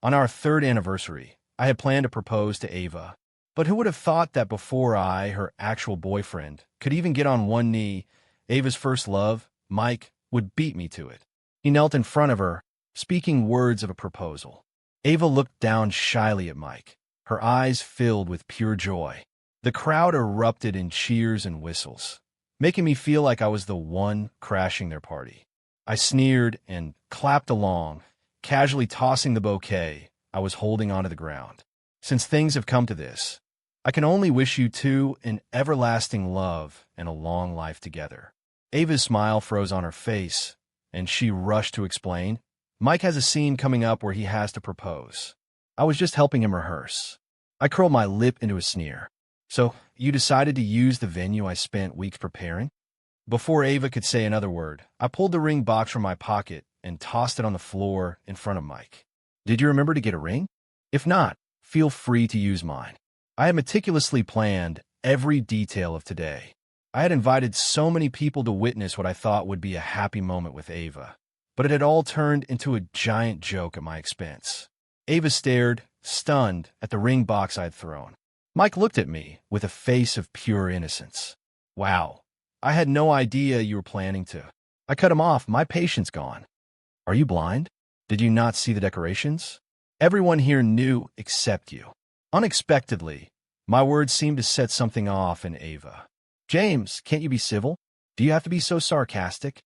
On our third anniversary, I had planned to propose to Ava. But who would have thought that before I, her actual boyfriend, could even get on one knee, Ava's first love, Mike, would beat me to it. He knelt in front of her, speaking words of a proposal. Ava looked down shyly at Mike, her eyes filled with pure joy. The crowd erupted in cheers and whistles, making me feel like I was the one crashing their party. I sneered and clapped along, casually tossing the bouquet I was holding onto the ground. Since things have come to this, I can only wish you two an everlasting love and a long life together. Ava's smile froze on her face, and she rushed to explain, Mike has a scene coming up where he has to propose. I was just helping him rehearse. I curled my lip into a sneer. So, you decided to use the venue I spent weeks preparing? Before Ava could say another word, I pulled the ring box from my pocket and tossed it on the floor in front of Mike. Did you remember to get a ring? If not, feel free to use mine. I had meticulously planned every detail of today. I had invited so many people to witness what I thought would be a happy moment with Ava, but it had all turned into a giant joke at my expense. Ava stared, stunned, at the ring box I had thrown. Mike looked at me with a face of pure innocence. Wow, I had no idea you were planning to. I cut him off, my patience gone. Are you blind? Did you not see the decorations? Everyone here knew except you. Unexpectedly, my words seemed to set something off in Ava. James, can't you be civil? Do you have to be so sarcastic?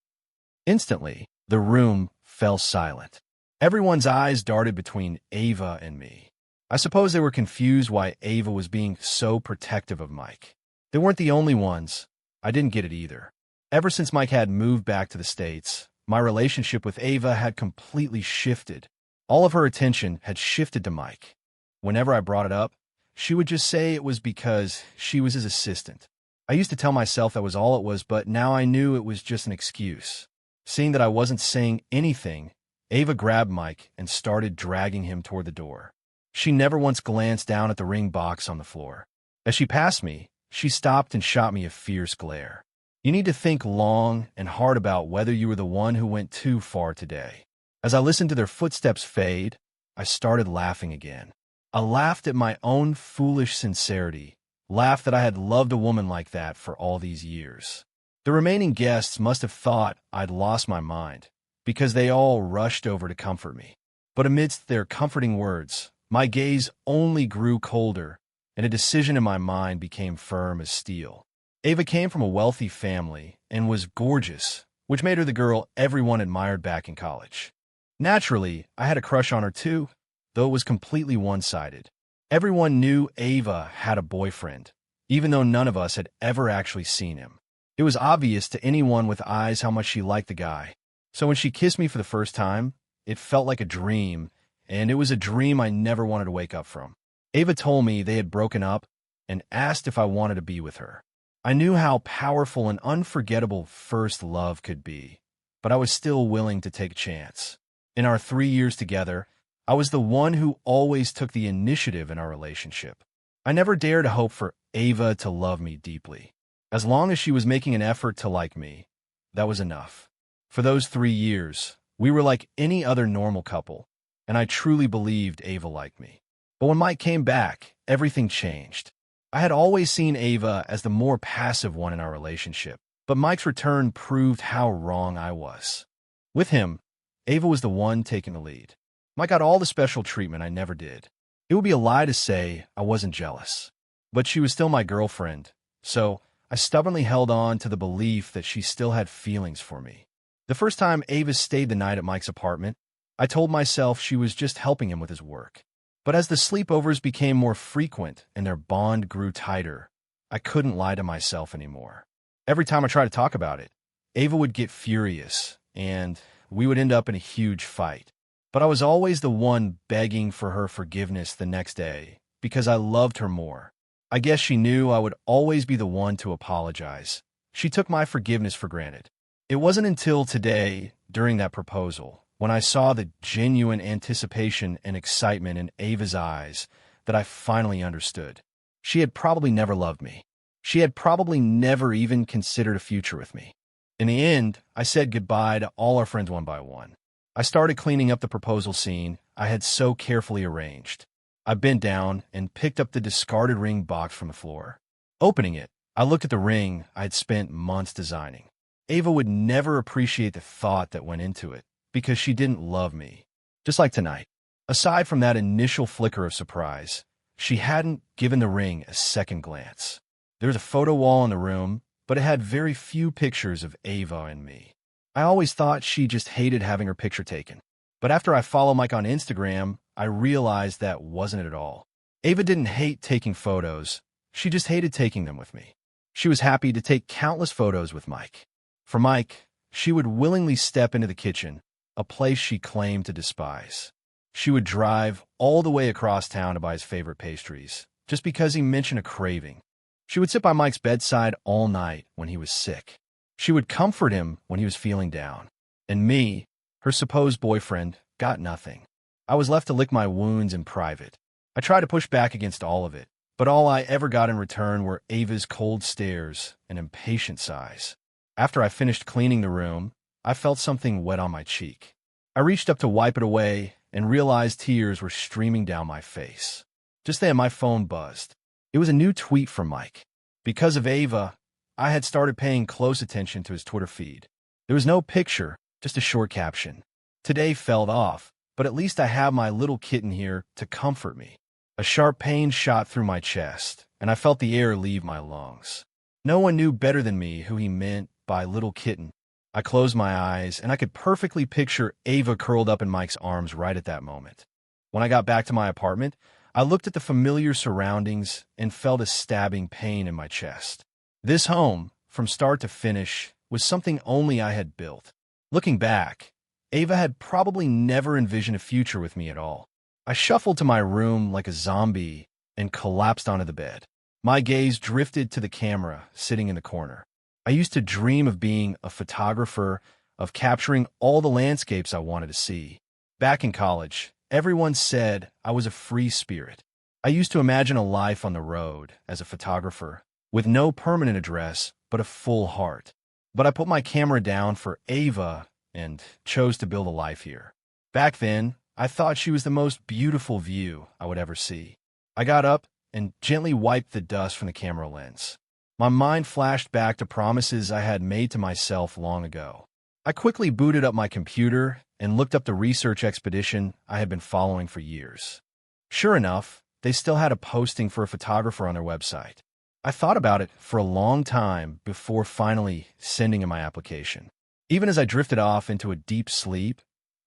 Instantly, the room fell silent. Everyone's eyes darted between Ava and me. I suppose they were confused why Ava was being so protective of Mike. They weren't the only ones. I didn't get it either. Ever since Mike had moved back to the States, my relationship with Ava had completely shifted. All of her attention had shifted to Mike. Whenever I brought it up, she would just say it was because she was his assistant. I used to tell myself that was all it was, but now I knew it was just an excuse. Seeing that I wasn't saying anything, Ava grabbed Mike and started dragging him toward the door. She never once glanced down at the ring box on the floor. As she passed me, she stopped and shot me a fierce glare. You need to think long and hard about whether you were the one who went too far today. As I listened to their footsteps fade, I started laughing again. I laughed at my own foolish sincerity, laughed that I had loved a woman like that for all these years. The remaining guests must have thought I'd lost my mind, because they all rushed over to comfort me. But amidst their comforting words, my gaze only grew colder, and a decision in my mind became firm as steel. Ava came from a wealthy family and was gorgeous, which made her the girl everyone admired back in college. Naturally, I had a crush on her too, though it was completely one-sided. Everyone knew Ava had a boyfriend, even though none of us had ever actually seen him. It was obvious to anyone with eyes how much she liked the guy. So when she kissed me for the first time, it felt like a dream, and it was a dream I never wanted to wake up from. Ava told me they had broken up and asked if I wanted to be with her. I knew how powerful and unforgettable first love could be, but I was still willing to take a chance. In our 3 years together, I was the one who always took the initiative in our relationship. I never dared to hope for Ava to love me deeply. As long as she was making an effort to like me, that was enough. For those 3 years, we were like any other normal couple, and I truly believed Ava liked me. But when Mike came back, everything changed. I had always seen Ava as the more passive one in our relationship, but Mike's return proved how wrong I was. With him, Ava was the one taking the lead. Mike got all the special treatment I never did. It would be a lie to say I wasn't jealous. But she was still my girlfriend, so I stubbornly held on to the belief that she still had feelings for me. The first time Ava stayed the night at Mike's apartment, I told myself she was just helping him with his work. But as the sleepovers became more frequent and their bond grew tighter, I couldn't lie to myself anymore. Every time I tried to talk about it, Ava would get furious, and we would end up in a huge fight. But I was always the one begging for her forgiveness the next day, because I loved her more. I guess she knew I would always be the one to apologize. She took my forgiveness for granted. It wasn't until today, during that proposal, when I saw the genuine anticipation and excitement in Ava's eyes, that I finally understood. She had probably never loved me. She had probably never even considered a future with me. In the end, I said goodbye to all our friends one by one. I started cleaning up the proposal scene I had so carefully arranged. I bent down and picked up the discarded ring box from the floor. Opening it, I looked at the ring I had spent months designing. Ava would never appreciate the thought that went into it because she didn't love me. Just like tonight. Aside from that initial flicker of surprise, she hadn't given the ring a second glance. There was a photo wall in the room, but it had very few pictures of Ava and me. I always thought she just hated having her picture taken. But after I followed Mike on Instagram, I realized that wasn't it at all. Ava didn't hate taking photos. She just hated taking them with me. She was happy to take countless photos with Mike. For Mike, she would willingly step into the kitchen, a place she claimed to despise. She would drive all the way across town to buy his favorite pastries, just because he mentioned a craving. She would sit by Mike's bedside all night when he was sick. She would comfort him when he was feeling down. And me, her supposed boyfriend, got nothing. I was left to lick my wounds in private. I tried to push back against all of it, but all I ever got in return were Ava's cold stares and impatient sighs. After I finished cleaning the room, I felt something wet on my cheek. I reached up to wipe it away and realized tears were streaming down my face. Just then, my phone buzzed. It was a new tweet from Mike. Because of Ava, I had started paying close attention to his Twitter feed. There was no picture, just a short caption. Today felt off, but at least I have my little kitten here to comfort me. A sharp pain shot through my chest, and I felt the air leave my lungs. No one knew better than me who he meant by little kitten. I closed my eyes, and I could perfectly picture Ava curled up in Mike's arms right at that moment. When I got back to my apartment, I looked at the familiar surroundings and felt a stabbing pain in my chest. This home, from start to finish, was something only I had built. Looking back, Ava had probably never envisioned a future with me at all. I shuffled to my room like a zombie and collapsed onto the bed. My gaze drifted to the camera sitting in the corner. I used to dream of being a photographer, of capturing all the landscapes I wanted to see. Back in college, everyone said I was a free spirit. I used to imagine a life on the road as a photographer, with no permanent address, but a full heart. But I put my camera down for Ava and chose to build a life here. Back then, I thought she was the most beautiful view I would ever see. I got up and gently wiped the dust from the camera lens. My mind flashed back to promises I had made to myself long ago. I quickly booted up my computer and looked up the research expedition I had been following for years. Sure enough, they still had a posting for a photographer on their website. I thought about it for a long time before finally sending in my application. Even as I drifted off into a deep sleep,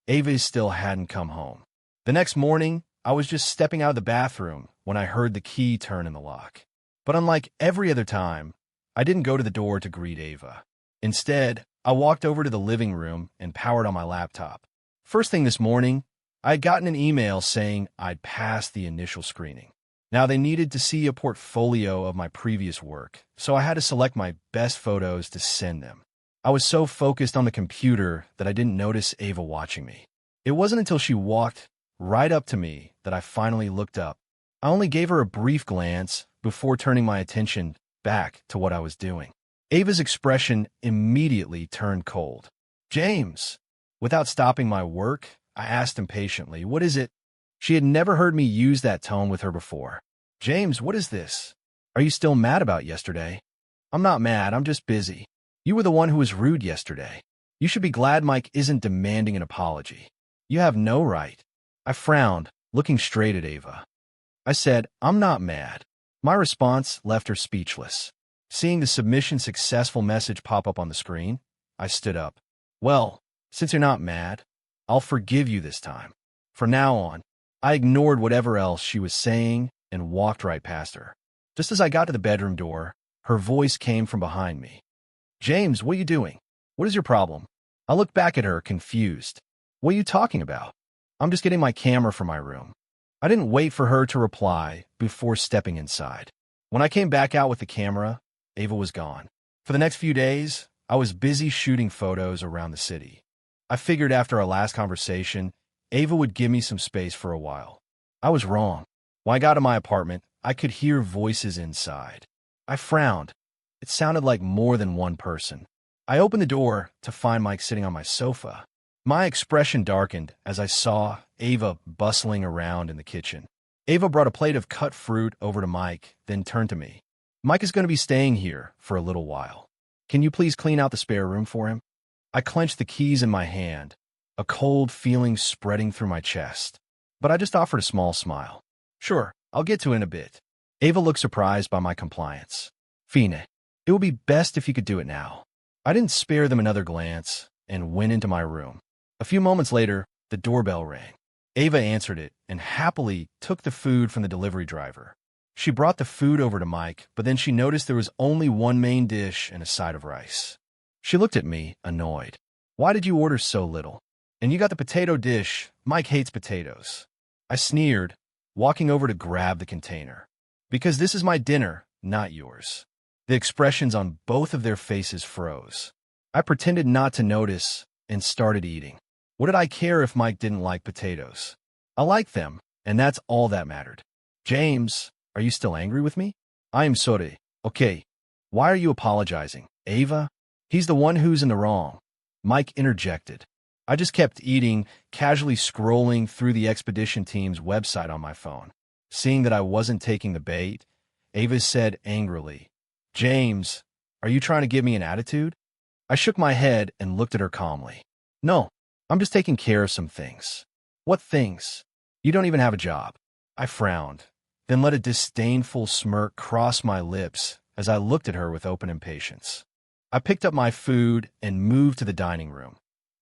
Ava still hadn't come home. The next morning, I was just stepping out of the bathroom when I heard the key turn in the lock. But unlike every other time, I didn't go to the door to greet Ava. Instead, I walked over to the living room and powered on my laptop. First thing this morning, I had gotten an email saying I'd passed the initial screening. Now they needed to see a portfolio of my previous work, so I had to select my best photos to send them. I was so focused on the computer that I didn't notice Ava watching me. It wasn't until she walked right up to me that I finally looked up. I only gave her a brief glance before turning my attention back to what I was doing. Ava's expression immediately turned cold. "James!" Without stopping my work, I asked impatiently, "What is it?" She had never heard me use that tone with her before. "James, what is this? Are you still mad about yesterday?" "I'm not mad, I'm just busy. You were the one who was rude yesterday. You should be glad Mike isn't demanding an apology. You have no right." I frowned, looking straight at Ava. I said, "I'm not mad." My response left her speechless. Seeing the submission successful message pop up on the screen, I stood up. "Well, since you're not mad, I'll forgive you this time. From now on." I ignored whatever else she was saying and walked right past her. Just as I got to the bedroom door, her voice came from behind me. "James, what are you doing? What is your problem?" I looked back at her, confused. "What are you talking about?" "I'm just getting my camera from my room." I didn't wait for her to reply before stepping inside. When I came back out with the camera, Ava was gone. For the next few days, I was busy shooting photos around the city. I figured after our last conversation, Ava would give me some space for a while. I was wrong. When I got to my apartment, I could hear voices inside. I frowned. It sounded like more than one person. I opened the door to find Mike sitting on my sofa. My expression darkened as I saw Ava bustling around in the kitchen. Ava brought a plate of cut fruit over to Mike, then turned to me. Mike is going to be staying here for a little while. Can you please clean out the spare room for him? I clenched the keys in my hand, a cold feeling spreading through my chest. But I just offered a small smile. Sure, I'll get to it in a bit. Ava looked surprised by my compliance. Fine, it would be best if you could do it now. I didn't spare them another glance and went into my room. A few moments later, the doorbell rang. Ava answered it and happily took the food from the delivery driver. She brought the food over to Mike, but then she noticed there was only one main dish and a side of rice. She looked at me, annoyed. Why did you order so little? And you got the potato dish. Mike hates potatoes. I sneered, walking over to grab the container. Because this is my dinner, not yours. The expressions on both of their faces froze. I pretended not to notice and started eating. What did I care if Mike didn't like potatoes? I liked them, and that's all that mattered. James, are you still angry with me? I am sorry. Okay. Why are you apologizing? Ava? He's the one who's in the wrong. Mike interjected. I just kept eating, casually scrolling through the expedition team's website on my phone. Seeing that I wasn't taking the bait, Ava said angrily, James, are you trying to give me an attitude? I shook my head and looked at her calmly. No, I'm just taking care of some things. What things? You don't even have a job. I frowned, then let a disdainful smirk cross my lips as I looked at her with open impatience. I picked up my food and moved to the dining room,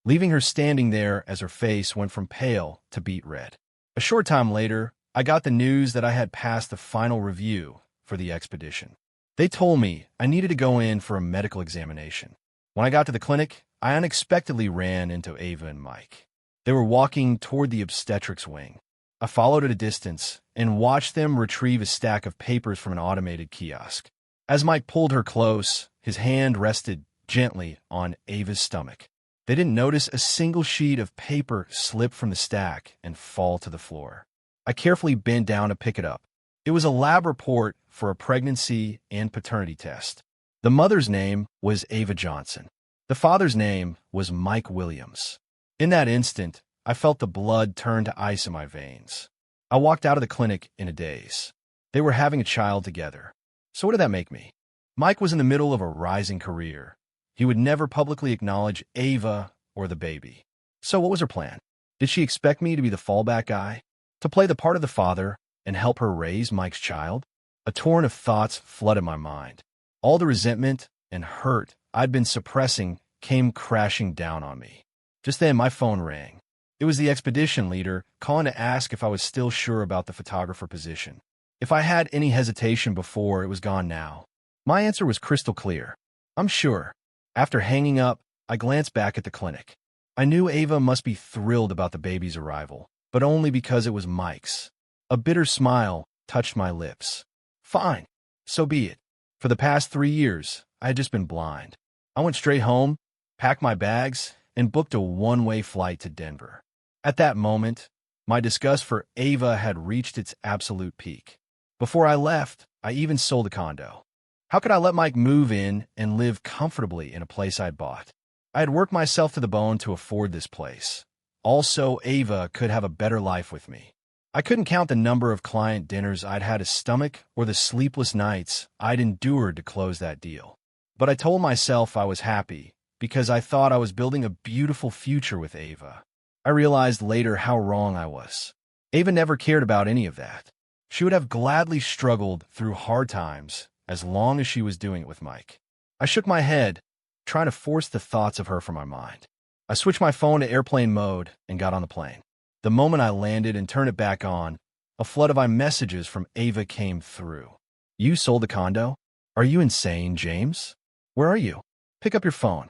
leaving her standing there as her face went from pale to beet red. A short time later, I got the news that I had passed the final review for the expedition. They told me I needed to go in for a medical examination. When I got to the clinic, I unexpectedly ran into Ava and Mike. They were walking toward the obstetrics wing. I followed at a distance and watched them retrieve a stack of papers from an automated kiosk. As Mike pulled her close, his hand rested gently on Ava's stomach. They didn't notice a single sheet of paper slip from the stack and fall to the floor. I carefully bent down to pick it up. It was a lab report for a pregnancy and paternity test. The mother's name was Ava Johnson. The father's name was Mike Williams. In that instant, I felt the blood turn to ice in my veins. I walked out of the clinic in a daze. They were having a child together. So what did that make me? Mike was in the middle of a rising career. He would never publicly acknowledge Ava or the baby. So what was her plan? Did she expect me to be the fallback guy? To play the part of the father and help her raise Mike's child? A torrent of thoughts flooded my mind. All the resentment and hurt I'd been suppressing came crashing down on me. Just then, my phone rang. It was the expedition leader calling to ask if I was still sure about the photographer position. If I had any hesitation before, it was gone now. My answer was crystal clear. I'm sure. After hanging up, I glanced back at the clinic. I knew Ava must be thrilled about the baby's arrival, but only because it was Mike's. A bitter smile touched my lips. Fine, so be it. For the past 3 years, I had just been blind. I went straight home, packed my bags, and booked a one-way flight to Denver. At that moment, my disgust for Ava had reached its absolute peak. Before I left, I even sold a condo. How could I let Mike move in and live comfortably in a place I'd bought? I had worked myself to the bone to afford this place. Also, Ava could have a better life with me. I couldn't count the number of client dinners I'd had to stomach or the sleepless nights I'd endured to close that deal. But I told myself I was happy because I thought I was building a beautiful future with Ava. I realized later how wrong I was. Ava never cared about any of that. She would have gladly struggled through hard times as long as she was doing it with Mike. I shook my head, trying to force the thoughts of her from my mind. I switched my phone to airplane mode and got on the plane. The moment I landed and turned it back on, a flood of messages from Ava came through. You sold the condo? Are you insane, James? Where are you? Pick up your phone.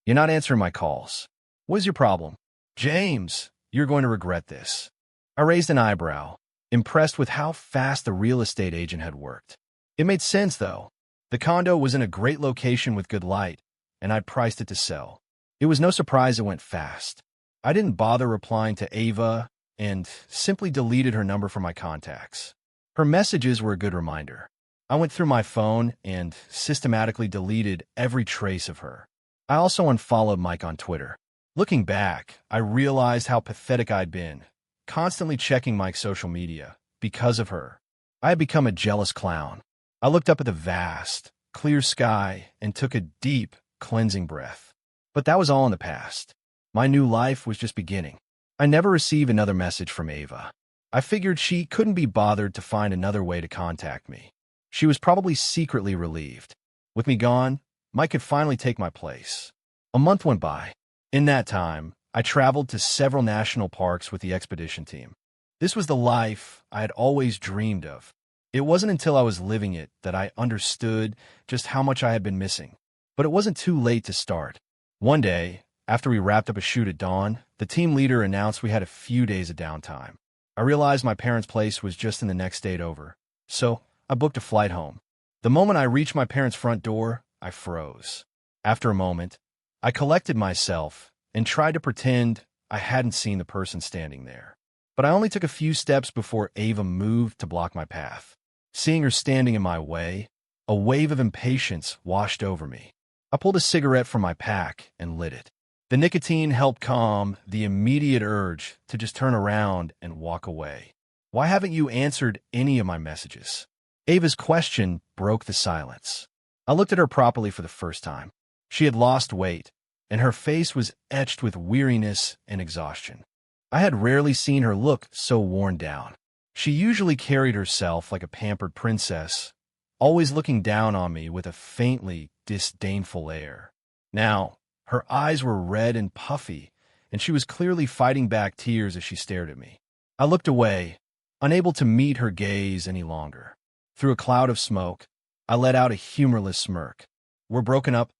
You're not answering my calls. What is your problem? James, you're going to regret this. I raised an eyebrow, impressed with how fast the real estate agent had worked. It made sense, though. The condo was in a great location with good light, and I'd priced it to sell. It was no surprise it went fast. I didn't bother replying to Ava and simply deleted her number from my contacts. Her messages were a good reminder. I went through my phone and systematically deleted every trace of her. I also unfollowed Mike on Twitter. Looking back, I realized how pathetic I'd been, constantly checking my social media. Because of her, I had become a jealous clown. I looked up at the vast, clear sky and took a deep, cleansing breath. But that was all in the past. My new life was just beginning. I never received another message from Ava. I figured she couldn't be bothered to find another way to contact me. She was probably secretly relieved. With me gone, Mike could finally take my place. A month went by. In that time, I traveled to several national parks with the expedition team. This was the life I had always dreamed of. It wasn't until I was living it that I understood just how much I had been missing. But it wasn't too late to start. One day, after we wrapped up a shoot at dawn, the team leader announced we had a few days of downtime. I realized my parents' place was just in the next state over, so I booked a flight home. The moment I reached my parents' front door, I froze. After a moment, I collected myself and tried to pretend I hadn't seen the person standing there. But I only took a few steps before Ava moved to block my path. Seeing her standing in my way, a wave of impatience washed over me. I pulled a cigarette from my pack and lit it. The nicotine helped calm the immediate urge to just turn around and walk away. Why haven't you answered any of my messages? Ava's question broke the silence. I looked at her properly for the first time. She had lost weight, and her face was etched with weariness and exhaustion. I had rarely seen her look so worn down. She usually carried herself like a pampered princess, always looking down on me with a faintly disdainful air. Now, her eyes were red and puffy, and she was clearly fighting back tears as she stared at me. I looked away, unable to meet her gaze any longer. Through a cloud of smoke, I let out a humorless smirk. We're broken up,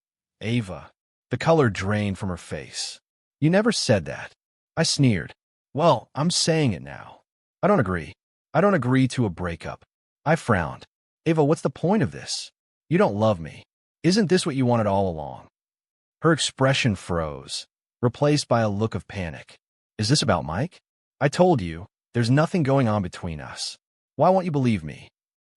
Ava. The color drained from her face. You never said that. I sneered. Well, I'm saying it now. I don't agree. I don't agree to a breakup. I frowned. Ava, what's the point of this? You don't love me. Isn't this what you wanted all along? Her expression froze, replaced by a look of panic. Is this about Mike? I told you, there's nothing going on between us. Why won't you believe me?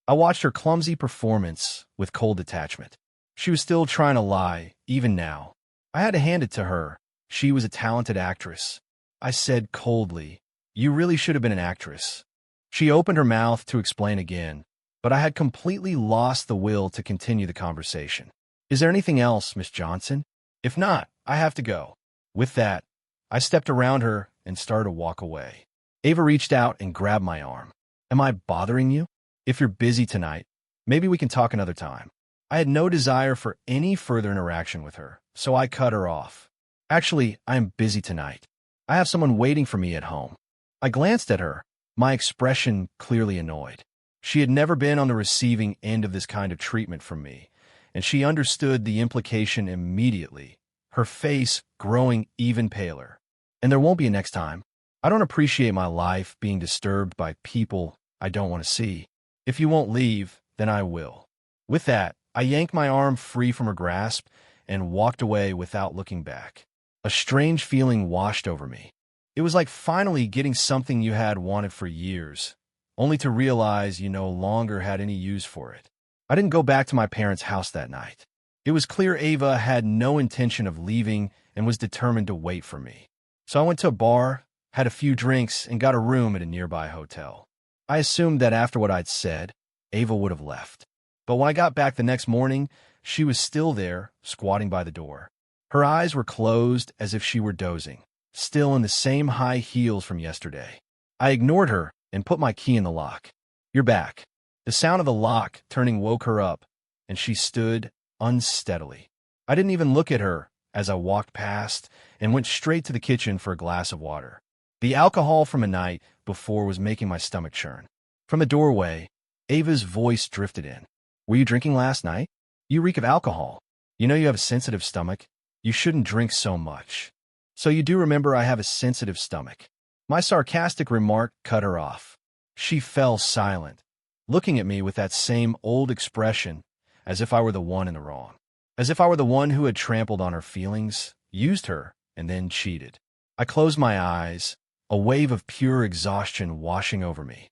I watched her clumsy performance with cold detachment. She was still trying to lie, even now. I had to hand it to her. She was a talented actress. I said coldly, you really should have been an actress. She opened her mouth to explain again, but I had completely lost the will to continue the conversation. Is there anything else, Miss Johnson? If not, I have to go. With that, I stepped around her and started to walk away. Ava reached out and grabbed my arm. Am I bothering you? If you're busy tonight, maybe we can talk another time. I had no desire for any further interaction with her, so I cut her off. Actually, I am busy tonight. I have someone waiting for me at home. I glanced at her, my expression clearly annoyed. She had never been on the receiving end of this kind of treatment from me, and she understood the implication immediately, her face growing even paler. And there won't be a next time. I don't appreciate my life being disturbed by people I don't want to see. If you won't leave, then I will. With that, I yanked my arm free from her grasp and walked away without looking back. A strange feeling washed over me. It was like finally getting something you had wanted for years, only to realize you no longer had any use for it. I didn't go back to my parents' house that night. It was clear Ava had no intention of leaving and was determined to wait for me. So I went to a bar, had a few drinks, and got a room at a nearby hotel. I assumed that after what I'd said, Ava would have left. But when I got back the next morning, she was still there, squatting by the door. Her eyes were closed as if she were dozing, still in the same high heels from yesterday. I ignored her and put my key in the lock. You're back. The sound of the lock turning woke her up, and she stood unsteadily. I didn't even look at her as I walked past and went straight to the kitchen for a glass of water. The alcohol from a night before was making my stomach churn. From the doorway, Ava's voice drifted in. Were you drinking last night? You reek of alcohol. You know you have a sensitive stomach. You shouldn't drink so much. So you do remember I have a sensitive stomach. My sarcastic remark cut her off. She fell silent, looking at me with that same old expression, as if I were the one in the wrong. As if I were the one who had trampled on her feelings, used her, and then cheated. I closed my eyes, a wave of pure exhaustion washing over me.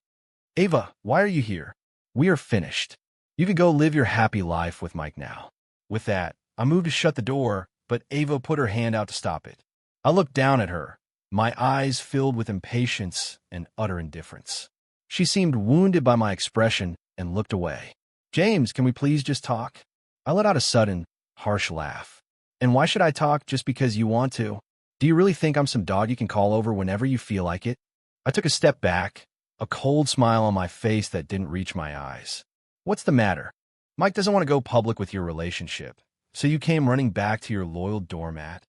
Ava, why are you here? We are finished. You can go live your happy life with Mike now. With that, I moved to shut the door, but Ava put her hand out to stop it. I looked down at her, my eyes filled with impatience and utter indifference. She seemed wounded by my expression and looked away. James, can we please just talk? I let out a sudden, harsh laugh. And why should I talk just because you want to? Do you really think I'm some dog you can call over whenever you feel like it? I took a step back, a cold smile on my face that didn't reach my eyes. What's the matter? Mike doesn't want to go public with your relationship, so you came running back to your loyal doormat.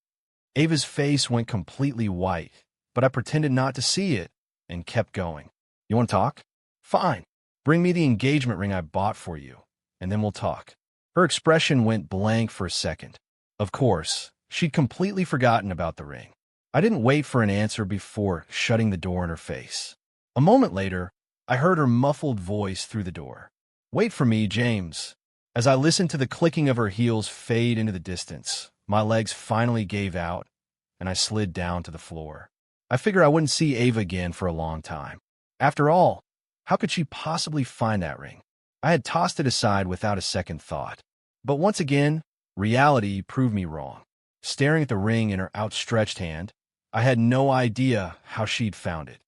Ava's face went completely white, but I pretended not to see it and kept going. You want to talk? Fine. Bring me the engagement ring I bought for you, and then we'll talk. Her expression went blank for a second. Of course, she'd completely forgotten about the ring. I didn't wait for an answer before shutting the door in her face. A moment later, I heard her muffled voice through the door. Wait for me, James. As I listened to the clicking of her heels fade into the distance, my legs finally gave out, and I slid down to the floor. I figured I wouldn't see Ava again for a long time. After all, how could she possibly find that ring? I had tossed it aside without a second thought. But once again, reality proved me wrong. Staring at the ring in her outstretched hand, I had no idea how she'd found it.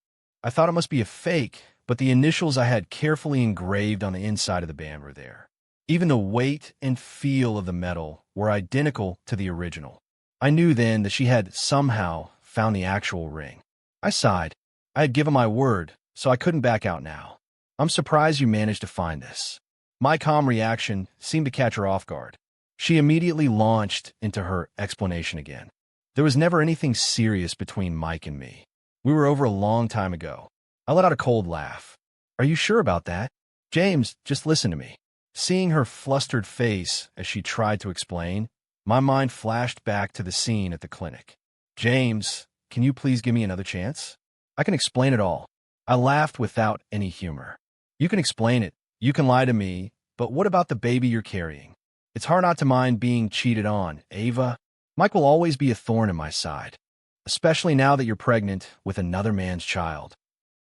I thought it must be a fake, but the initials I had carefully engraved on the inside of the band were there. Even the weight and feel of the metal were identical to the original. I knew then that she had somehow found the actual ring. I sighed. I had given my word, so I couldn't back out now. I'm surprised you managed to find this. My calm reaction seemed to catch her off guard. She immediately launched into her explanation again. There was never anything serious between Mike and me. We were over a long time ago. I let out a cold laugh. Are you sure about that? James, just listen to me. Seeing her flustered face as she tried to explain, my mind flashed back to the scene at the clinic. James, can you please give me another chance? I can explain it all. I laughed without any humor. You can explain it. You can lie to me, but what about the baby you're carrying? It's hard not to mind being cheated on, Ava. Mike will always be a thorn in my side, especially now that you're pregnant with another man's child.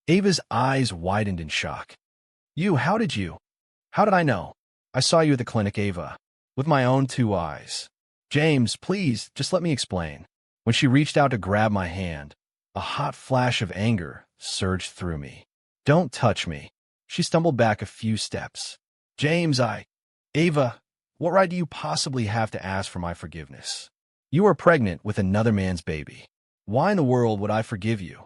Ava's eyes widened in shock. How did you? How did I know? I saw you at the clinic, Ava, with my own two eyes. James, please, just let me explain. When she reached out to grab my hand, a hot flash of anger surged through me. Don't touch me. She stumbled back a few steps. James, Ava, what right do you possibly have to ask for my forgiveness? You are pregnant with another man's baby. Why in the world would I forgive you?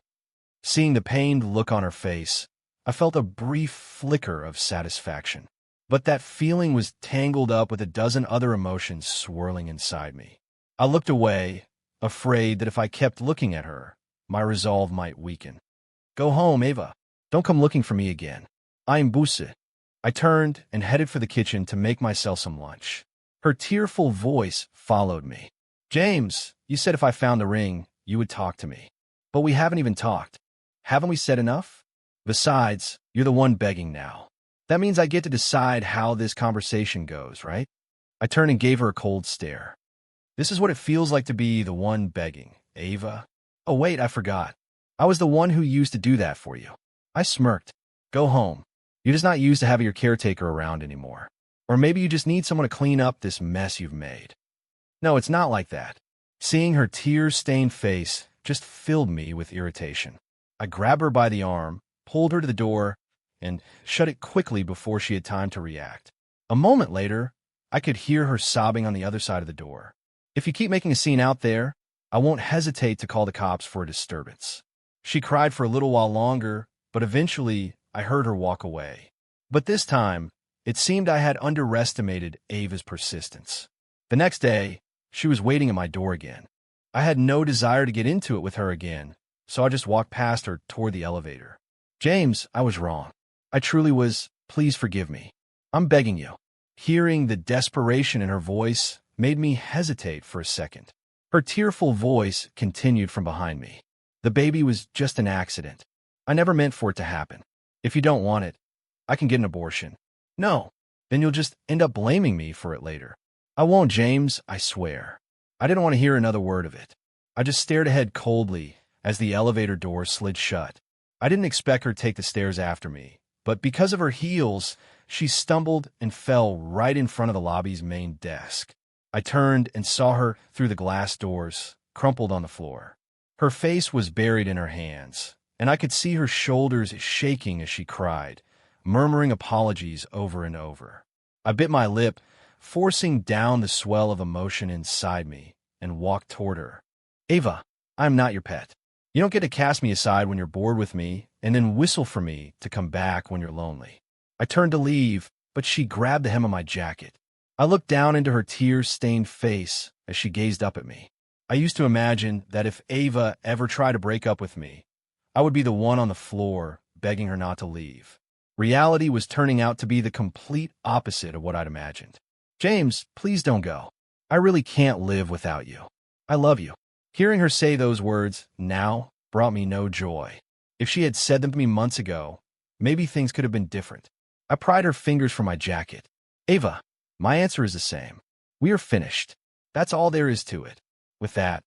Seeing the pained look on her face, I felt a brief flicker of satisfaction. But that feeling was tangled up with a dozen other emotions swirling inside me. I looked away, afraid that if I kept looking at her, my resolve might weaken. Go home, Ava. Don't come looking for me again. I'm Busse. I turned and headed for the kitchen to make myself some lunch. Her tearful voice followed me. James, you said if I found the ring, you would talk to me. But we haven't even talked. Haven't we said enough? Besides, you're the one begging now. That means I get to decide how this conversation goes, right? I turned and gave her a cold stare. This is what it feels like to be the one begging, Ava. Oh, wait, I forgot. I was the one who used to do that for you. I smirked. Go home. You're just not used to having your caretaker around anymore. Or maybe you just need someone to clean up this mess you've made. No, it's not like that. Seeing her tear-stained face just filled me with irritation. I grabbed her by the arm, pulled her to the door, and shut it quickly before she had time to react. A moment later, I could hear her sobbing on the other side of the door. If you keep making a scene out there, I won't hesitate to call the cops for a disturbance. She cried for a little while longer, but eventually I heard her walk away. But this time, it seemed I had underestimated Ava's persistence. The next day, she was waiting at my door again. I had no desire to get into it with her again, so I just walked past her toward the elevator. James, I was wrong. I truly was. Please forgive me. I'm begging you. Hearing the desperation in her voice made me hesitate for a second. Her tearful voice continued from behind me. The baby was just an accident. I never meant for it to happen. If you don't want it, I can get an abortion. No, then you'll just end up blaming me for it later. I won't, James, I swear. I didn't want to hear another word of it. I just stared ahead coldly as the elevator door slid shut. I didn't expect her to take the stairs after me, but because of her heels, she stumbled and fell right in front of the lobby's main desk. I turned and saw her through the glass doors, crumpled on the floor. Her face was buried in her hands, and I could see her shoulders shaking as she cried, murmuring apologies over and over. I bit my lip, forcing down the swell of emotion inside me, and walked toward her. Ava, I'm not your pet. You don't get to cast me aside when you're bored with me, and then whistle for me to come back when you're lonely. I turned to leave, but she grabbed the hem of my jacket. I looked down into her tear-stained face as she gazed up at me. I used to imagine that if Ava ever tried to break up with me, I would be the one on the floor begging her not to leave. Reality was turning out to be the complete opposite of what I'd imagined. James, please don't go. I really can't live without you. I love you. Hearing her say those words now brought me no joy. If she had said them to me months ago, maybe things could have been different. I pried her fingers from my jacket. Ava, my answer is the same. We are finished. That's all there is to it. With that,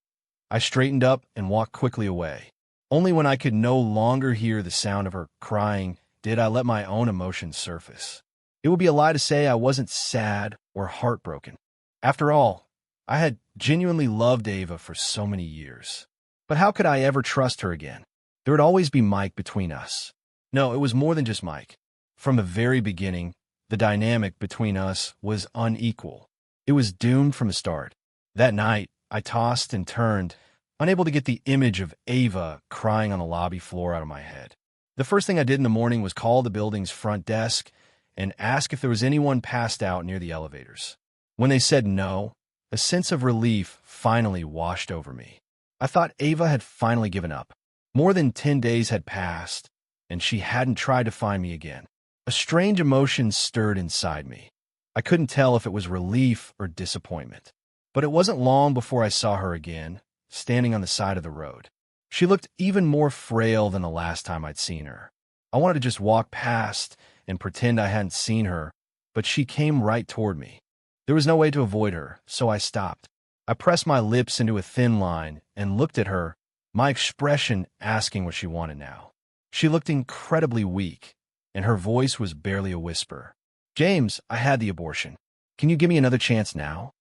I straightened up and walked quickly away. Only when I could no longer hear the sound of her crying did I let my own emotions surface. It would be a lie to say I wasn't sad or heartbroken. After all, I had genuinely loved Ava for so many years. But how could I ever trust her again? There would always be Mike between us. No, it was more than just Mike. From the very beginning, the dynamic between us was unequal. It was doomed from the start. That night, I tossed and turned, unable to get the image of Ava crying on the lobby floor out of my head. The first thing I did in the morning was call the building's front desk and ask if there was anyone passed out near the elevators. When they said no, a sense of relief finally washed over me. I thought Ava had finally given up. More than 10 days had passed, and she hadn't tried to find me again. A strange emotion stirred inside me. I couldn't tell if it was relief or disappointment. But it wasn't long before I saw her again, standing on the side of the road. She looked even more frail than the last time I'd seen her. I wanted to just walk past and pretend I hadn't seen her, but she came right toward me. There was no way to avoid her, so I stopped. I pressed my lips into a thin line and looked at her, my expression asking what she wanted now. She looked incredibly weak, and her voice was barely a whisper. James, I had the abortion. Can you give me another chance now?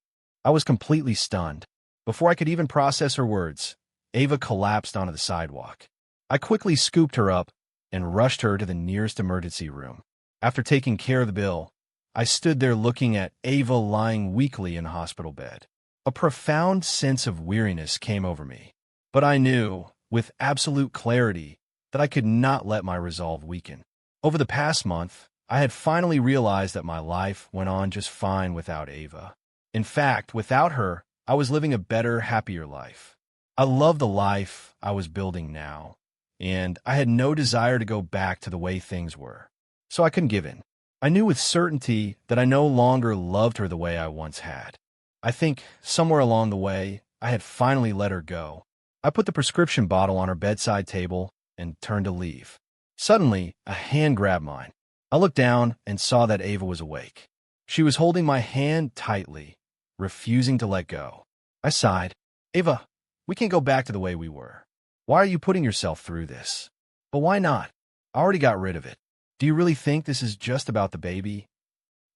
I was completely stunned. Before I could even process her words, Ava collapsed onto the sidewalk. I quickly scooped her up and rushed her to the nearest emergency room. After taking care of the bill, I stood there looking at Ava lying weakly in a hospital bed. A profound sense of weariness came over me, but I knew, with absolute clarity, that I could not let my resolve weaken. Over the past month, I had finally realized that my life went on just fine without Ava. In fact, without her, I was living a better, happier life. I loved the life I was building now, and I had no desire to go back to the way things were. So I couldn't give in. I knew with certainty that I no longer loved her the way I once had. I think somewhere along the way, I had finally let her go. I put the prescription bottle on her bedside table and turned to leave. Suddenly, a hand grabbed mine. I looked down and saw that Ava was awake. She was holding my hand tightly, refusing to let go. I sighed. Ava, we can't go back to the way we were. Why are you putting yourself through this? But why not? I already got rid of it. Do you really think this is just about the baby?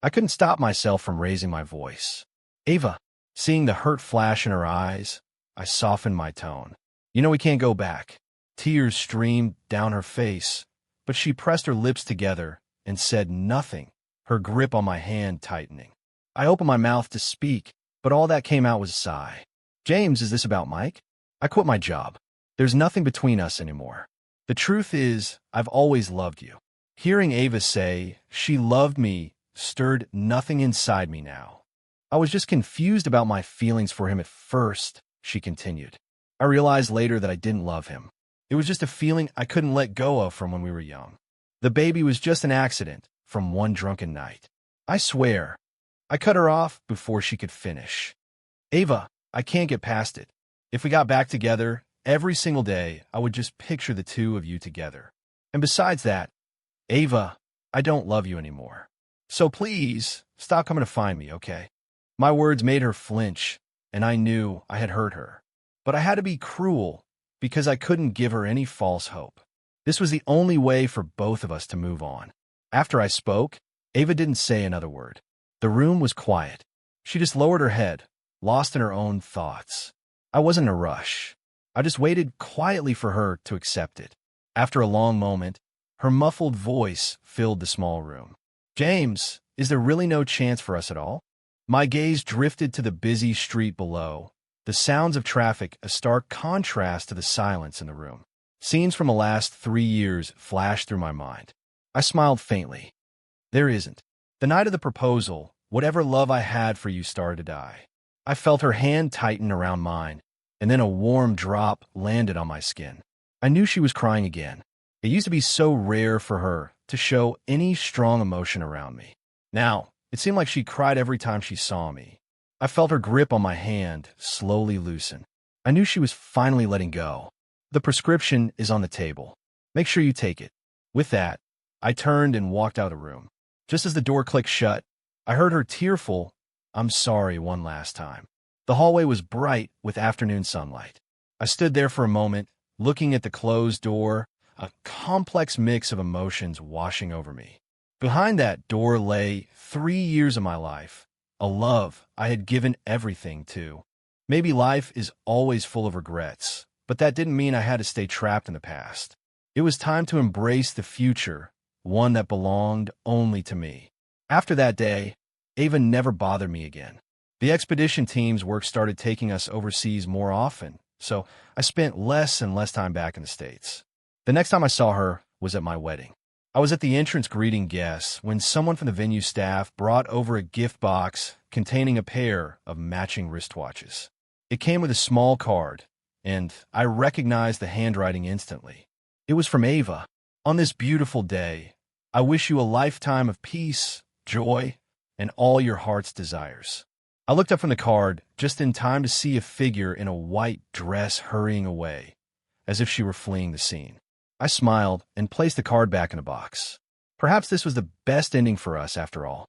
I couldn't stop myself from raising my voice. Ava, seeing the hurt flash in her eyes, I softened my tone. You know we can't go back. Tears streamed down her face, but she pressed her lips together and said nothing, her grip on my hand tightening. I opened my mouth to speak, but all that came out was a sigh. James, is this about Mike? I quit my job. There's nothing between us anymore. The truth is, I've always loved you. Hearing Ava say she loved me stirred nothing inside me now. I was just confused about my feelings for him at first, she continued. I realized later that I didn't love him. It was just a feeling I couldn't let go of from when we were young. The baby was just an accident from one drunken night. I swear. I cut her off before she could finish. Ava, I can't get past it. If we got back together, every single day, I would just picture the two of you together. And besides that, Ava, I don't love you anymore. So please, stop coming to find me, okay? My words made her flinch, and I knew I had hurt her. But I had to be cruel, because I couldn't give her any false hope. This was the only way for both of us to move on. After I spoke, Ava didn't say another word. The room was quiet. She just lowered her head, lost in her own thoughts. I wasn't in a rush. I just waited quietly for her to accept it. After a long moment, her muffled voice filled the small room. James, is there really no chance for us at all? My gaze drifted to the busy street below, the sounds of traffic a stark contrast to the silence in the room. Scenes from the last 3 years flashed through my mind. I smiled faintly. There isn't. The night of the proposal, whatever love I had for you started to die. I felt her hand tighten around mine, and then a warm drop landed on my skin. I knew she was crying again. It used to be so rare for her to show any strong emotion around me. Now, it seemed like she cried every time she saw me. I felt her grip on my hand slowly loosen. I knew she was finally letting go. The prescription is on the table. Make sure you take it. With that, I turned and walked out of the room. Just as the door clicked shut, I heard her tearful, "I'm sorry," one last time. The hallway was bright with afternoon sunlight. I stood there for a moment, looking at the closed door, a complex mix of emotions washing over me. Behind that door lay 3 years of my life, a love I had given everything to. Maybe life is always full of regrets, but that didn't mean I had to stay trapped in the past. It was time to embrace the future, one that belonged only to me. After that day, Ava never bothered me again. The expedition team's work started taking us overseas more often, so I spent less and less time back in the States. The next time I saw her was at my wedding. I was at the entrance greeting guests when someone from the venue staff brought over a gift box containing a pair of matching wristwatches. It came with a small card, and I recognized the handwriting instantly. It was from Ava. On this beautiful day, I wish you a lifetime of peace, joy, and all your heart's desires. I looked up from the card just in time to see a figure in a white dress hurrying away, as if she were fleeing the scene. I smiled and placed the card back in the box. Perhaps this was the best ending for us after all.